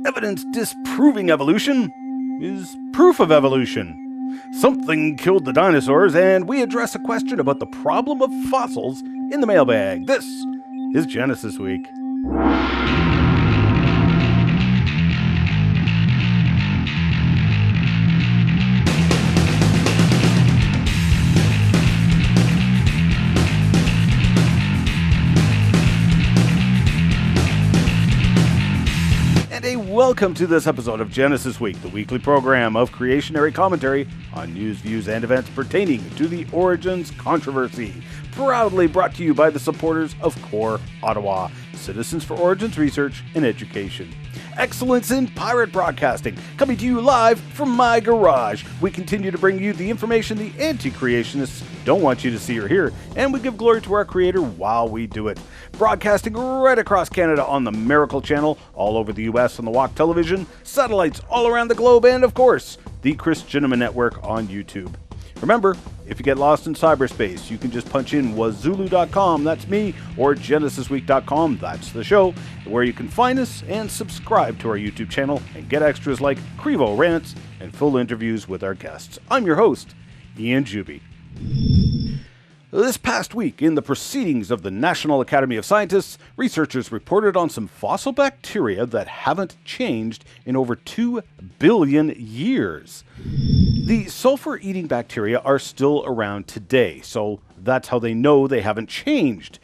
Evidence disproving evolution is proof of evolution. Something killed the dinosaurs, and we address a question about the problem of fossils in the mailbag. This is Genesis Week. Welcome to this episode of Genesis Week, the weekly program of creationary commentary on news, views, and events pertaining to the Origins controversy. Proudly brought to you by the supporters of CORE Ottawa, Citizens for Origins Research and Education. Excellence in pirate broadcasting, coming to you live from my garage. We continue to bring you the information the anti-creationists don't want you to see or hear, and we give glory to our Creator while we do it. Broadcasting right across Canada on the Miracle Channel, all over the U.S. on the Walk Television, satellites all around the globe, and of course, the Christianima Network on YouTube. Remember, if you get lost in cyberspace, you can just punch in wazulu.com, that's me, or genesisweek.com, that's the show, where you can find us and subscribe to our YouTube channel and get extras like Crevo rants and full interviews with our guests. I'm your host, Ian Juby. This past week, in the proceedings of the National Academy of Scientists, researchers reported on some fossil bacteria that haven't changed in over 2 billion years. The sulfur-eating bacteria are still around today, so that's how they know they haven't changed.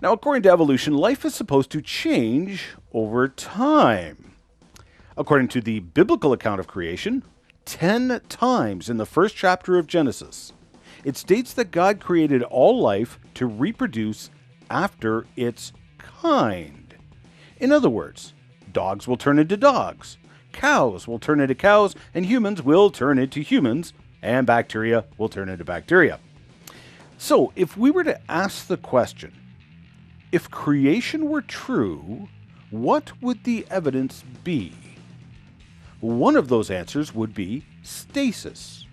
Now, according to evolution, life is supposed to change over time. According to the biblical account of creation, 10 times in the first chapter of Genesis, it states that God created all life to reproduce after its kind. In other words, dogs will turn into dogs, cows will turn into cows, and humans will turn into humans, and bacteria will turn into bacteria. So, if we were to ask the question, if creation were true, what would the evidence be? One of those answers would be stasis.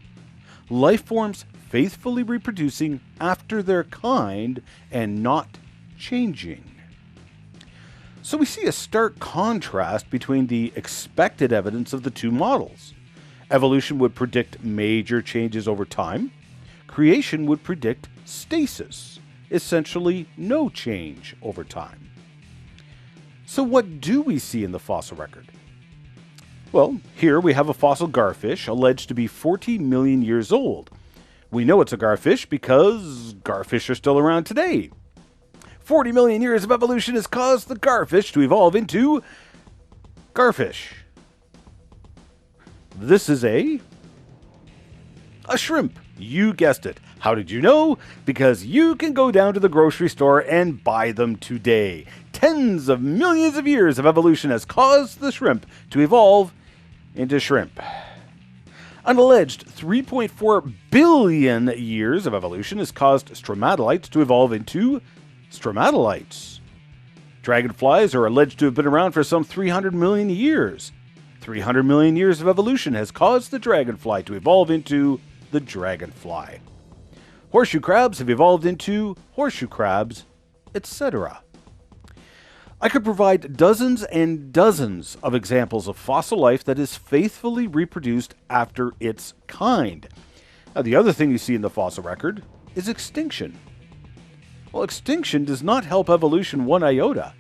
Life forms faithfully reproducing after their kind and not changing. So we see a stark contrast between the expected evidence of the two models. Evolution would predict major changes over time. Creation would predict stasis, essentially no change over time. So what do we see in the fossil record? Well, here we have a fossil garfish alleged to be 40 million years old. We know it's a garfish because garfish are still around today. 40 million years of evolution has caused the garfish to evolve into garfish. This is a shrimp. You guessed it. How did you know? Because you can go down to the grocery store and buy them today. Tens of millions of years of evolution has caused the shrimp to evolve into shrimp. An alleged 3.4 billion years of evolution has caused stromatolites to evolve into stromatolites. Dragonflies are alleged to have been around for some 300 million years. 300 million years of evolution has caused the dragonfly to evolve into the dragonfly. Horseshoe crabs have evolved into horseshoe crabs, etc. I could provide dozens and dozens of examples of fossil life that is faithfully reproduced after its kind. Now, the other thing you see in the fossil record is extinction. Well, extinction does not help evolution one iota.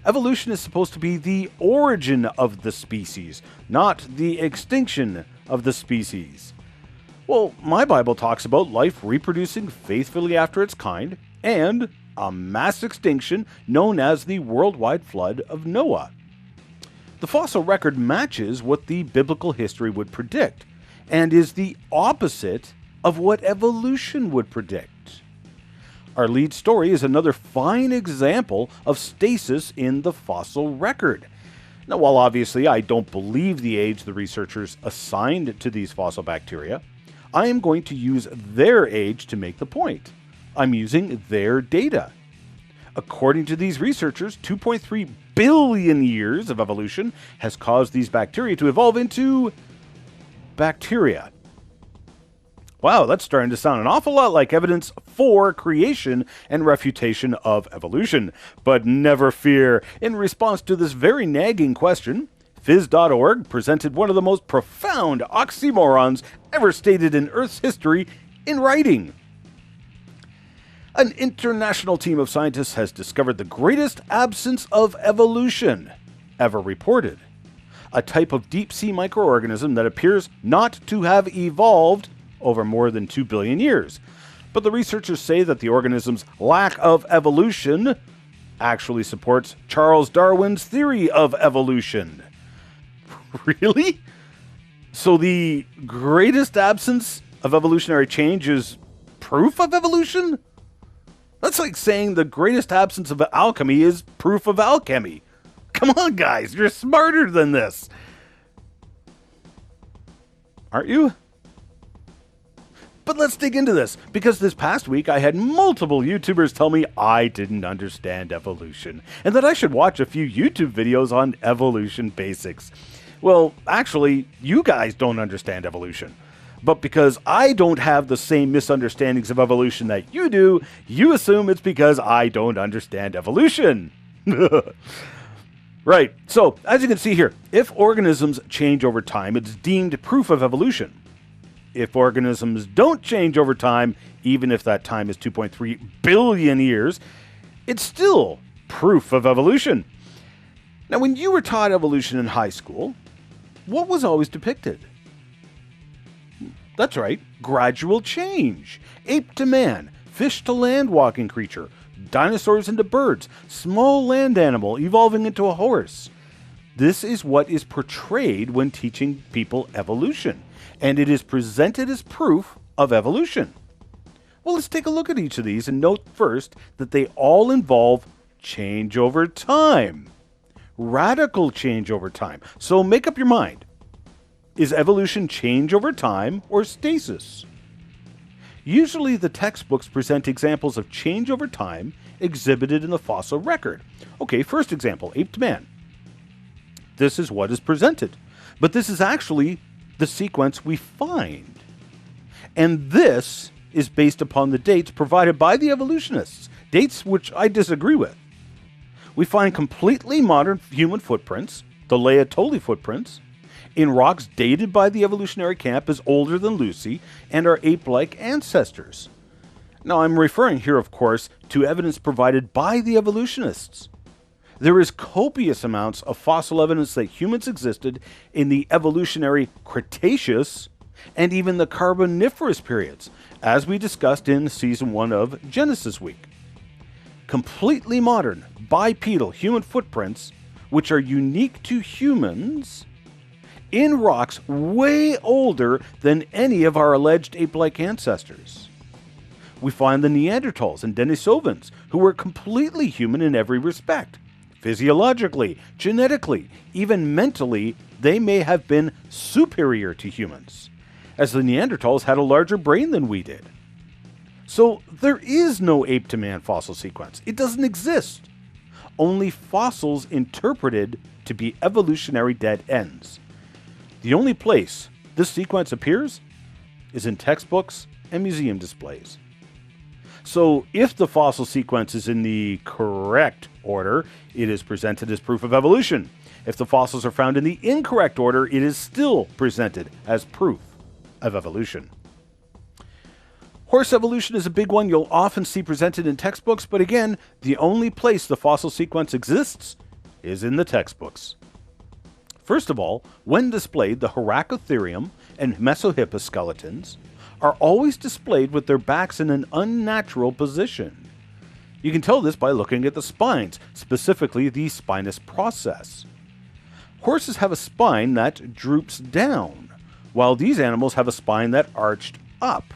Evolution is supposed to be the origin of the species, not the extinction of the species. Well, my Bible talks about life reproducing faithfully after its kind, and a mass extinction known as the worldwide flood of Noah. The fossil record matches what the biblical history would predict, and is the opposite of what evolution would predict. Our lead story is another fine example of stasis in the fossil record. Now, while obviously I don't believe the age the researchers assigned to these fossil bacteria, I am going to use their age to make the point. I'm using their data. According to these researchers, 2.3 billion years of evolution has caused these bacteria to evolve into bacteria. Wow, that's starting to sound an awful lot like evidence for creation and refutation of evolution. But never fear, in response to this very nagging question, Phys.org presented one of the most profound oxymorons ever stated in Earth's history in writing. An international team of scientists has discovered the greatest absence of evolution ever reported. A type of deep-sea microorganism that appears not to have evolved over more than 2 billion years. But the researchers say that the organism's lack of evolution actually supports Charles Darwin's theory of evolution. Really? So the greatest absence of evolutionary change is proof of evolution? That's like saying the greatest absence of alchemy is proof of alchemy. Come on, guys, you're smarter than this. Aren't you? But let's dig into this, because this past week I had multiple YouTubers tell me I didn't understand evolution, and that I should watch a few YouTube videos on evolution basics. Well, actually, you guys don't understand evolution. But because I don't have the same misunderstandings of evolution that you do, you assume it's because I don't understand evolution. Right, so as you can see here, if organisms change over time, it's deemed proof of evolution. If organisms don't change over time, even if that time is 2.3 billion years, it's still proof of evolution. Now, when you were taught evolution in high school, what was always depicted? That's right, gradual change. Ape to man, fish to land walking creature, dinosaurs into birds, small land animal evolving into a horse. This is what is portrayed when teaching people evolution, and it is presented as proof of evolution. Well, let's take a look at each of these and note first that they all involve change over time. Radical change over time. So make up your mind. Is evolution change over time or stasis? Usually the textbooks present examples of change over time exhibited in the fossil record. Okay, first example, ape to man. This is what is presented, but this is actually the sequence we find. And this is based upon the dates provided by the evolutionists, dates which I disagree with. We find completely modern human footprints, the Laetoli footprints, in rocks dated by the evolutionary camp as older than Lucy and our ape-like ancestors. Now, I'm referring here, of course, to evidence provided by the evolutionists. There is copious amounts of fossil evidence that humans existed in the evolutionary Cretaceous and even the Carboniferous periods, as we discussed in Season 1 of Genesis Week. Completely modern, bipedal human footprints, which are unique to humans, in rocks way older than any of our alleged ape-like ancestors. We find the Neanderthals and Denisovans, who were completely human in every respect. Physiologically, genetically, even mentally, they may have been superior to humans, as the Neanderthals had a larger brain than we did. So there is no ape-to-man fossil sequence. It doesn't exist. Only fossils interpreted to be evolutionary dead ends. The only place this sequence appears is in textbooks and museum displays. So if the fossil sequence is in the correct order, it is presented as proof of evolution. If the fossils are found in the incorrect order, it is still presented as proof of evolution. Horse evolution is a big one you'll often see presented in textbooks, but again, the only place the fossil sequence exists is in the textbooks. First of all, when displayed, the Horacotherium and Mesohippus skeletons are always displayed with their backs in an unnatural position. You can tell this by looking at the spines, specifically the spinous process. Horses have a spine that droops down, while these animals have a spine that arched up.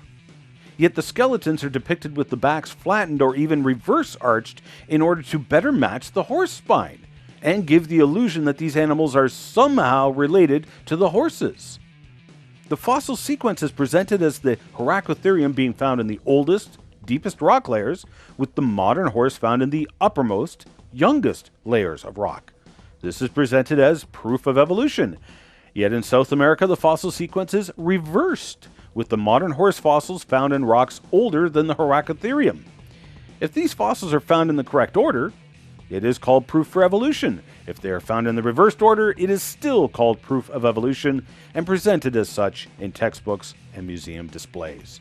Yet the skeletons are depicted with the backs flattened or even reverse arched in order to better match the horse spine and give the illusion that these animals are somehow related to the horses. The fossil sequence is presented as the Horacotherium being found in the oldest, deepest rock layers, with the modern horse found in the uppermost, youngest layers of rock. This is presented as proof of evolution. Yet in South America, the fossil sequence is reversed, with the modern horse fossils found in rocks older than the Horacotherium. If these fossils are found in the correct order, it is called proof for evolution. If they are found in the reversed order, it is still called proof of evolution and presented as such in textbooks and museum displays.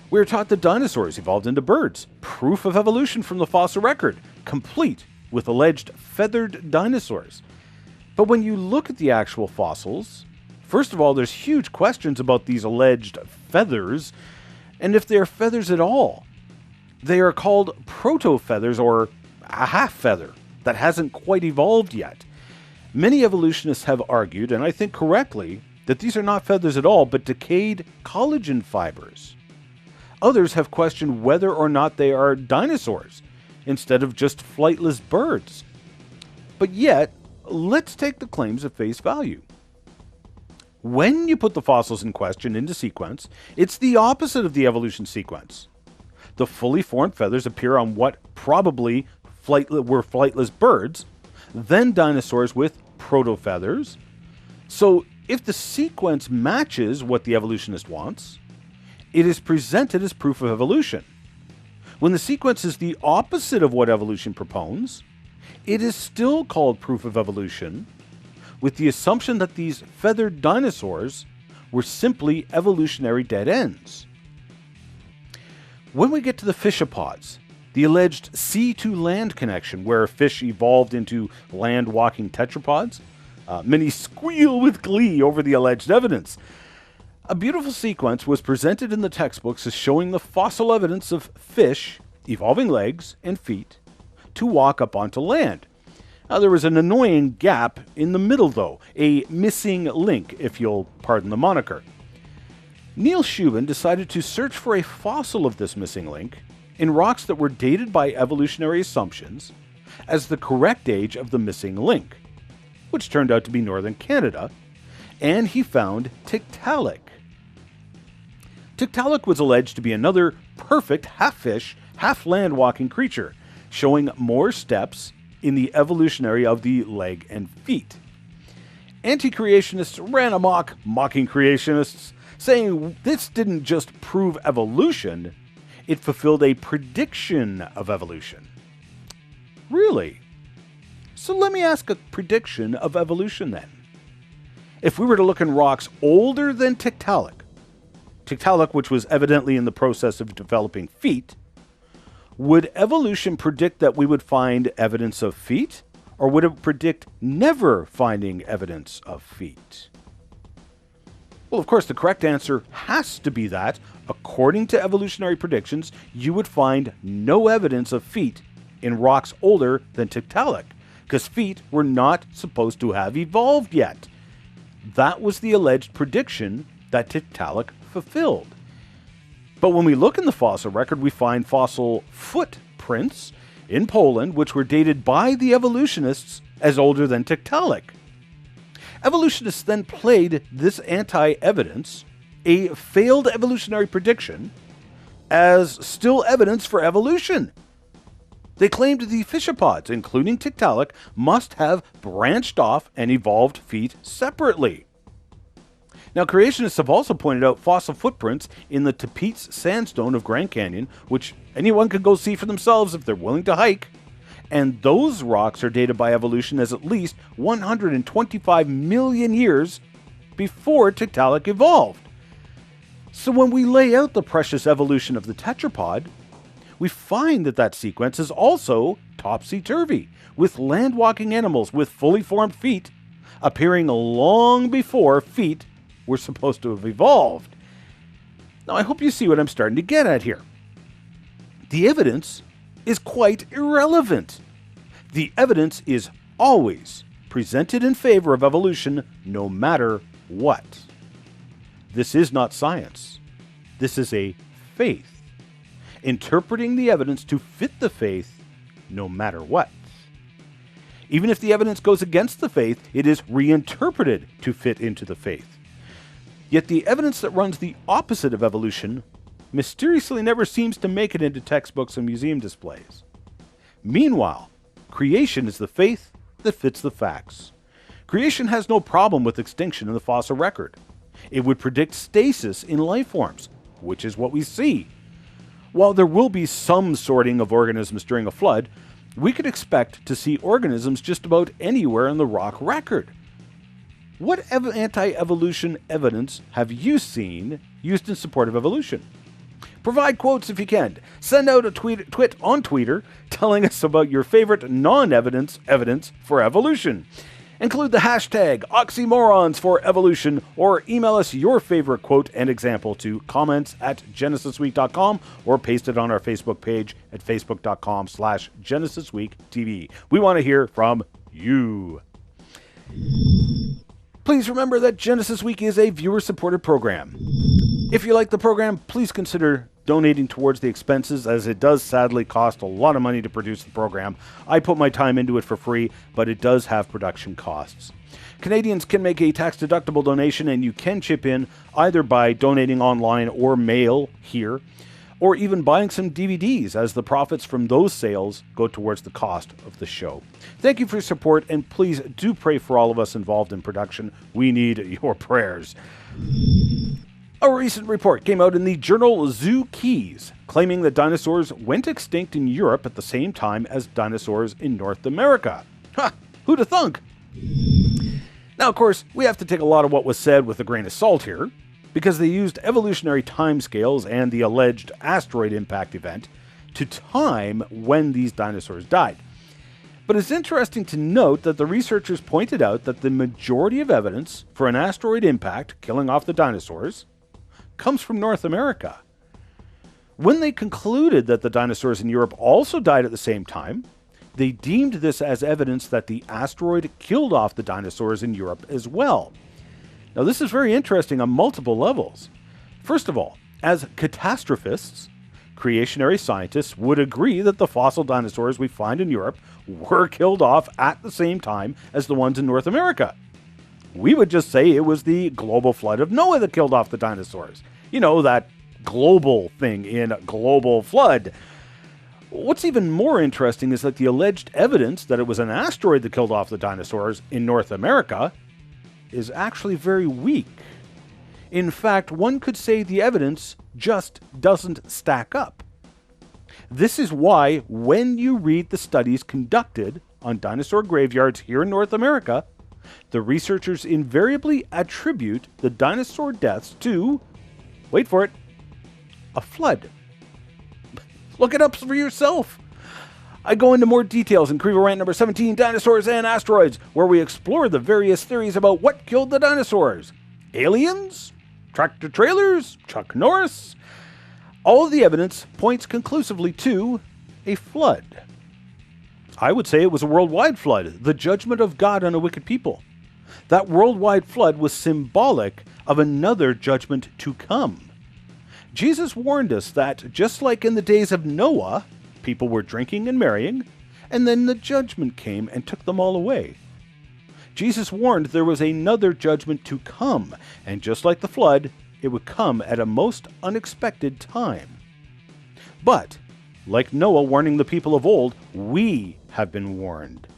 We are taught that dinosaurs evolved into birds, proof of evolution from the fossil record, complete with alleged feathered dinosaurs. But when you look at the actual fossils, first of all, there's huge questions about these alleged feathers, and if they are feathers at all. They are called proto-feathers, or a half feather that hasn't quite evolved yet. Many evolutionists have argued, and I think correctly, that these are not feathers at all, but decayed collagen fibers. Others have questioned whether or not they are dinosaurs, instead of just flightless birds. But yet, let's take the claims at face value. When you put the fossils in question into sequence, it's the opposite of the evolution sequence. The fully formed feathers appear on what probably were flightless birds, then dinosaurs with proto-feathers. So if the sequence matches what the evolutionist wants, it is presented as proof of evolution. When the sequence is the opposite of what evolution propounds, it is still called proof of evolution, with the assumption that these feathered dinosaurs were simply evolutionary dead ends. When we get to the fishopods, the alleged sea-to-land connection where fish evolved into land-walking tetrapods, many squeal with glee over the alleged evidence. A beautiful sequence was presented in the textbooks as showing the fossil evidence of fish evolving legs and feet to walk up onto land. Now, there was an annoying gap in the middle, though, a missing link, if you'll pardon the moniker. Neil Shubin decided to search for a fossil of this missing link in rocks that were dated by evolutionary assumptions as the correct age of the missing link, which turned out to be northern Canada, and he found Tiktaalik. Tiktaalik was alleged to be another perfect half-fish, half-land-walking creature, showing more steps in the evolutionary of the leg and feet. Anti-creationists ran amok, mocking creationists, saying this didn't just prove evolution, it fulfilled a prediction of evolution. Really? So let me ask a prediction of evolution then. If we were to look in rocks older than Tiktaalik, which was evidently in the process of developing feet, would evolution predict that we would find evidence of feet, or would it predict never finding evidence of feet? Well, of course, the correct answer has to be that, according to evolutionary predictions, you would find no evidence of feet in rocks older than Tiktaalik, because feet were not supposed to have evolved yet. That was the alleged prediction that Tiktaalik fulfilled. But when we look in the fossil record, we find fossil footprints in Poland, which were dated by the evolutionists as older than Tiktaalik. Evolutionists then played this anti-evidence, a failed evolutionary prediction, as still evidence for evolution. They claimed the fishopods, including Tiktaalik, must have branched off and evolved feet separately. Now, creationists have also pointed out fossil footprints in the Tapeats sandstone of Grand Canyon, which anyone can go see for themselves if they're willing to hike. And those rocks are dated by evolution as at least 125 million years before Tiktaalik evolved. So when we lay out the precious evolution of the tetrapod, we find that sequence is also topsy-turvy, with land-walking animals with fully formed feet appearing long before feet were supposed to have evolved. Now, I hope you see what I'm starting to get at here. The evidence is quite irrelevant. The evidence is always presented in favor of evolution, no matter what. This is not science. This is a faith, interpreting the evidence to fit the faith, no matter what. Even if the evidence goes against the faith, it is reinterpreted to fit into the faith. Yet the evidence that runs the opposite of evolution mysteriously never seems to make it into textbooks and museum displays. Meanwhile, creation is the faith that fits the facts. Creation has no problem with extinction in the fossil record. It would predict stasis in life forms, which is what we see. While there will be some sorting of organisms during a flood, we could expect to see organisms just about anywhere in the rock record. What anti-evolution evidence have you seen used in support of evolution? Provide quotes if you can. Send out a tweet on Twitter telling us about your favorite non-evidence evidence for evolution. Include the hashtag oxymorons for evolution, or email us your favorite quote and example to comments@genesisweek.com, or paste it on our Facebook page at facebook.com/GenesisWeekTV. We want to hear from you. Please remember that Genesis Week is a viewer-supported program. If you like the program, please consider donating towards the expenses, as it does sadly cost a lot of money to produce the program. I put my time into it for free, but it does have production costs. Canadians can make a tax-deductible donation, and you can chip in either by donating online or mail here, or even buying some DVDs, as the profits from those sales go towards the cost of the show. Thank you for your support, and please do pray for all of us involved in production. We need your prayers. A recent report came out in the journal Zoo Keys, claiming that dinosaurs went extinct in Europe at the same time as dinosaurs in North America. Ha! Who'd have thunk? Now, of course, we have to take a lot of what was said with a grain of salt here, because they used evolutionary timescales and the alleged asteroid impact event to time when these dinosaurs died. But it's interesting to note that the researchers pointed out that the majority of evidence for an asteroid impact killing off the dinosaurs comes from North America. When they concluded that the dinosaurs in Europe also died at the same time, they deemed this as evidence that the asteroid killed off the dinosaurs in Europe as well. Now, this is very interesting on multiple levels. First of all, as catastrophists, creationary scientists would agree that the fossil dinosaurs we find in Europe were killed off at the same time as the ones in North America. We would just say it was the global flood of Noah that killed off the dinosaurs. You know, that global thing in Global Flood. What's even more interesting is that the alleged evidence that it was an asteroid that killed off the dinosaurs in North America is actually very weak. In fact, one could say the evidence just doesn't stack up. This is why, when you read the studies conducted on dinosaur graveyards here in North America, the researchers invariably attribute the dinosaur deaths to, wait for it, a flood. Look it up for yourself. I go into more details in Crevo Rant number 17, Dinosaurs and Asteroids, where we explore the various theories about what killed the dinosaurs. Aliens? Tractor trailers? Chuck Norris? All of the evidence points conclusively to a flood. I would say it was a worldwide flood, the judgment of God on a wicked people. That worldwide flood was symbolic of another judgment to come. Jesus warned us that, just like in the days of Noah, people were drinking and marrying, and then the judgment came and took them all away. Jesus warned there was another judgment to come, and just like the flood, it would come at a most unexpected time. But, like Noah warning the people of old, we have been warned.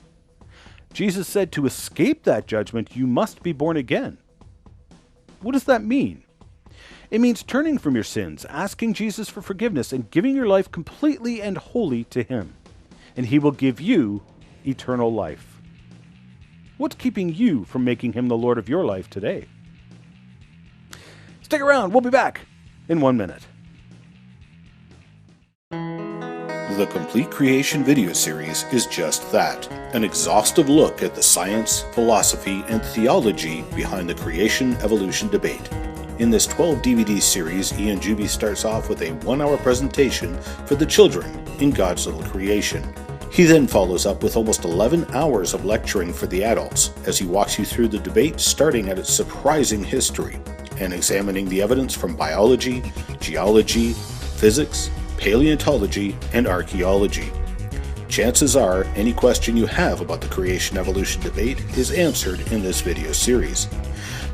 Jesus said to escape that judgment, you must be born again. What does that mean? It means turning from your sins, asking Jesus for forgiveness, and giving your life completely and wholly to Him. And He will give you eternal life. What's keeping you from making Him the Lord of your life today? Stick around, we'll be back in 1 minute. The Complete Creation video series is just that, an exhaustive look at the science, philosophy, and theology behind the creation-evolution debate. In this 12 DVD series, Ian Juby starts off with a 1-hour presentation for the children in God's little creation. He then follows up with almost 11 hours of lecturing for the adults as he walks you through the debate, starting at its surprising history and examining the evidence from biology, geology, physics, paleontology, and archaeology. Chances are any question you have about the creation-evolution debate is answered in this video series.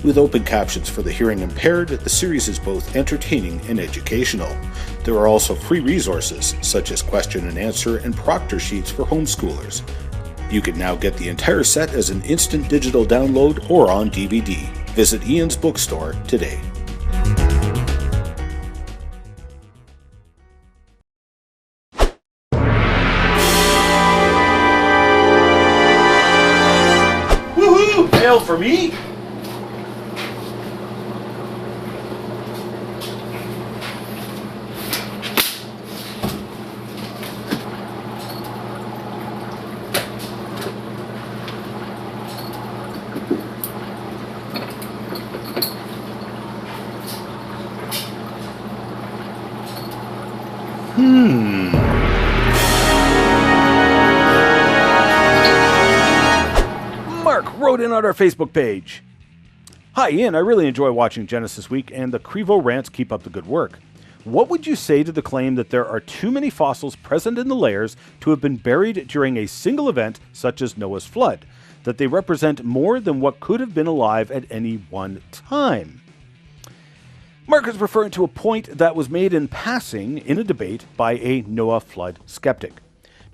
With open captions for the hearing impaired, the series is both entertaining and educational. There are also free resources, such as question and answer and proctor sheets for homeschoolers. You can now get the entire set as an instant digital download or on DVD. Visit Ian's bookstore today. Woohoo! Fail for me? Mark wrote in on our Facebook page. Hi Ian, I really enjoy watching Genesis Week and the Crevo rants keep up the good work. What would you say to the claim that there are too many fossils present in the layers to have been buried during a single event such as Noah's flood? That they represent more than what could have been alive at any one time? Mark is referring to a point that was made in passing in a debate by a Noah flood skeptic.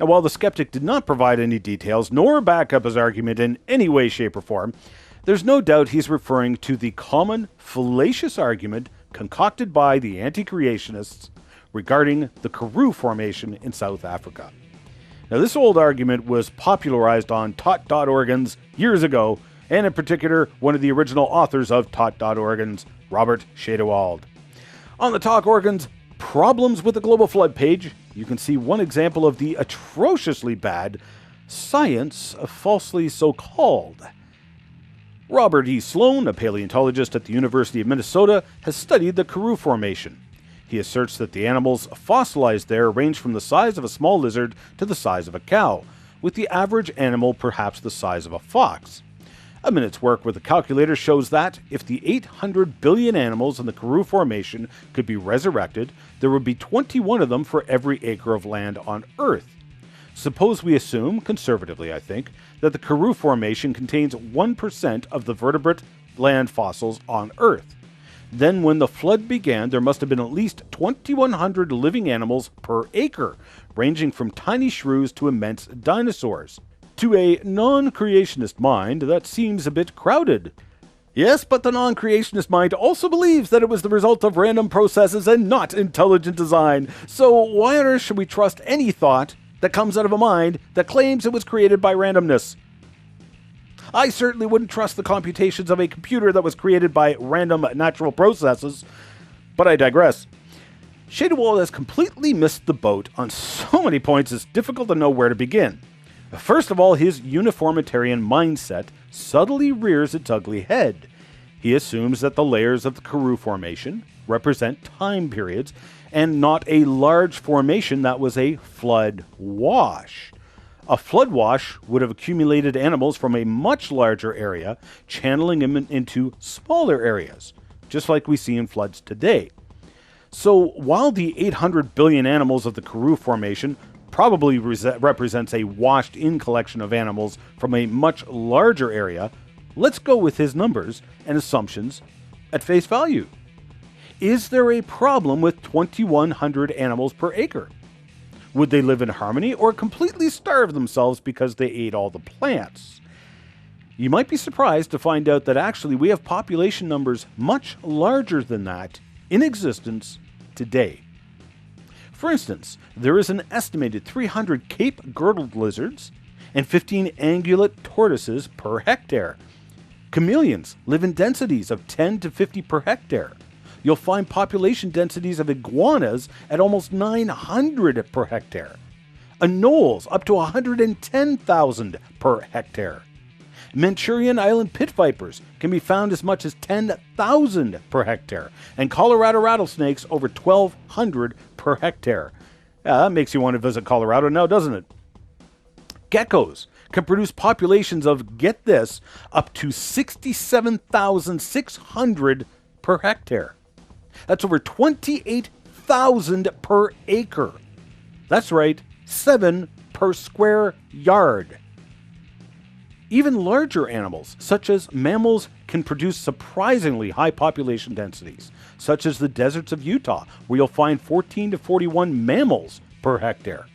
Now, while the skeptic did not provide any details nor back up his argument in any way, shape, or form, there's no doubt he's referring to the common, fallacious argument concocted by the anti-creationists regarding the Karoo Formation in South Africa. Now, this old argument was popularized on tot.organs years ago, and in particular, one of the original authors of tot.organs, Robert Schadewald. On the Talk Organs Problems with the Global Flood page, you can see one example of the atrociously bad science falsely so-called. Robert E. Sloan, a paleontologist at the University of Minnesota, has studied the Karoo Formation. He asserts that the animals fossilized there range from the size of a small lizard to the size of a cow, with the average animal perhaps the size of a fox. A minute's work with a calculator shows that, if the 800 billion animals in the Karoo Formation could be resurrected, there would be 21 of them for every acre of land on Earth. Suppose we assume, conservatively I think, that the Karoo Formation contains 1% of the vertebrate land fossils on Earth. Then when the flood began, there must have been at least 2,100 living animals per acre, ranging from tiny shrews to immense dinosaurs. To a non-creationist mind, that seems a bit crowded. Yes, but the non-creationist mind also believes that it was the result of random processes and not intelligent design. So why on earth should we trust any thought that comes out of a mind that claims it was created by randomness? I certainly wouldn't trust the computations of a computer that was created by random natural processes, but I digress. Schadewald has completely missed the boat on so many points it's difficult to know where to begin. First of all, his uniformitarian mindset subtly rears its ugly head. He assumes that the layers of the Karoo Formation represent time periods and not a large formation that was a flood wash. A flood wash would have accumulated animals from a much larger area, channeling them into smaller areas, just like we see in floods today. So while the 800 billion animals of the Karoo Formation probably represents a washed-in collection of animals from a much larger area, let's go with his numbers and assumptions at face value. Is there a problem with 2,100 animals per acre? Would they live in harmony or completely starve themselves because they ate all the plants? You might be surprised to find out that actually we have population numbers much larger than that in existence today. For instance, there is an estimated 300 Cape girdled lizards and 15 ungulate tortoises per hectare. Chameleons live in densities of 10 to 50 per hectare. You'll find population densities of iguanas at almost 900 per hectare. Anoles up to 110,000 per hectare. Manchurian Island pit vipers can be found as much as 10,000 per hectare, and Colorado rattlesnakes over 1,200 per hectare. That makes you want to visit Colorado now, doesn't it? Geckos can produce populations of, get this, up to 67,600 per hectare. That's over 28,000 per acre. That's right, 7 per square yard. Even larger animals, such as mammals, can produce surprisingly high population densities, such as the deserts of Utah, where you'll find 14 to 41 mammals per hectare.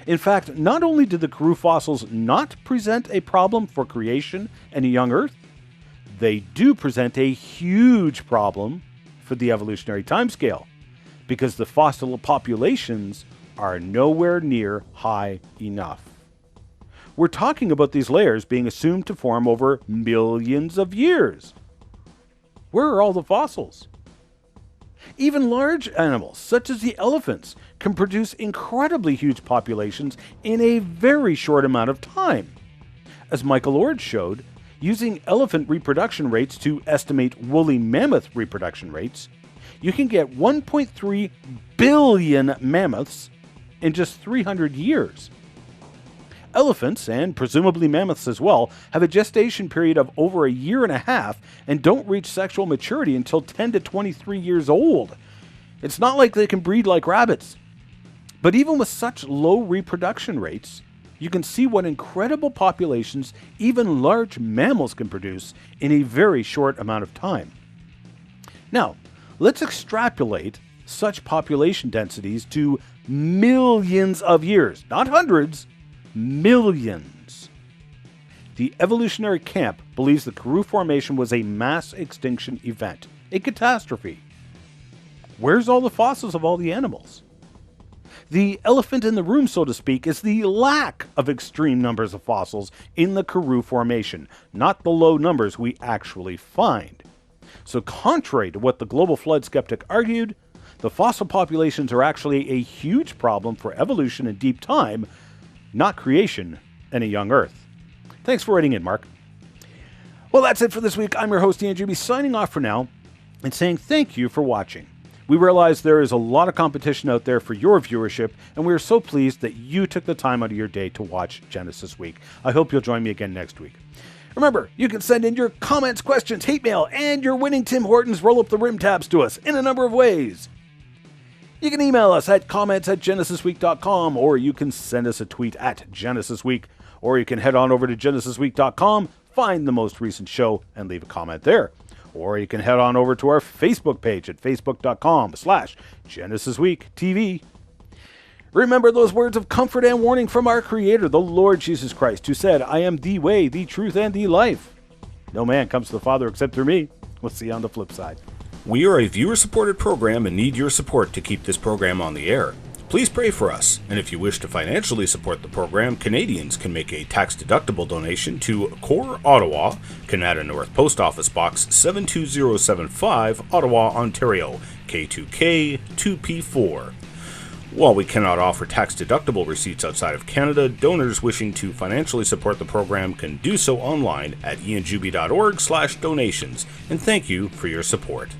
In fact, not only did the Karoo fossils not present a problem for creation and a young Earth, they do present a huge problem for the evolutionary timescale because the fossil populations are nowhere near high enough. We're talking about these layers being assumed to form over millions of years. Where are all the fossils? Even large animals, such as the elephants, can produce incredibly huge populations in a very short amount of time. As Michael Ord showed, using elephant reproduction rates to estimate woolly mammoth reproduction rates, you can get 1.3 billion mammoths in just 300 years. Elephants, and presumably mammoths as well, have a gestation period of over a year and a half and don't reach sexual maturity until 10 to 23 years old. It's not like they can breed like rabbits. But even with such low reproduction rates, you can see what incredible populations even large mammals can produce in a very short amount of time. Now, let's extrapolate such population densities to millions of years, not hundreds, millions. The evolutionary camp believes the Karoo Formation was a mass extinction event, a catastrophe. Where's all the fossils of all the animals? The elephant in the room, so to speak, is the lack of extreme numbers of fossils in the Karoo Formation, not the low numbers we actually find. So contrary to what the global flood skeptic argued, the fossil populations are actually a huge problem for evolution in deep time, not creation and a young Earth. Thanks for writing in, Mark. Well, that's it for this week. I'm your host, Ian Juby, signing off for now and saying thank you for watching. We realize there is a lot of competition out there for your viewership, and we are so pleased that you took the time out of your day to watch Genesis Week. I hope you'll join me again next week. Remember, you can send in your comments, questions, hate mail, and your winning Tim Hortons Roll Up the Rim tabs to us in a number of ways. You can email us at comments@genesisweek.com, or you can send us a tweet at GenesisWeek, or you can head on over to genesisweek.com, find the most recent show, and leave a comment there. Or you can head on over to our Facebook page at facebook.com/GenesisWeekTV. Remember those words of comfort and warning from our Creator, the Lord Jesus Christ, who said, "I am the way, the truth, and the life. No man comes to the Father except through me." We'll see you on the flip side. We are a viewer-supported program and need your support to keep this program on the air. Please pray for us, and if you wish to financially support the program, Canadians can make a tax-deductible donation to Core Ottawa, Canada North Post Office Box 72075, Ottawa, Ontario, K2K 2P4. While we cannot offer tax-deductible receipts outside of Canada, donors wishing to financially support the program can do so online at ianjuby.org/donations, and thank you for your support.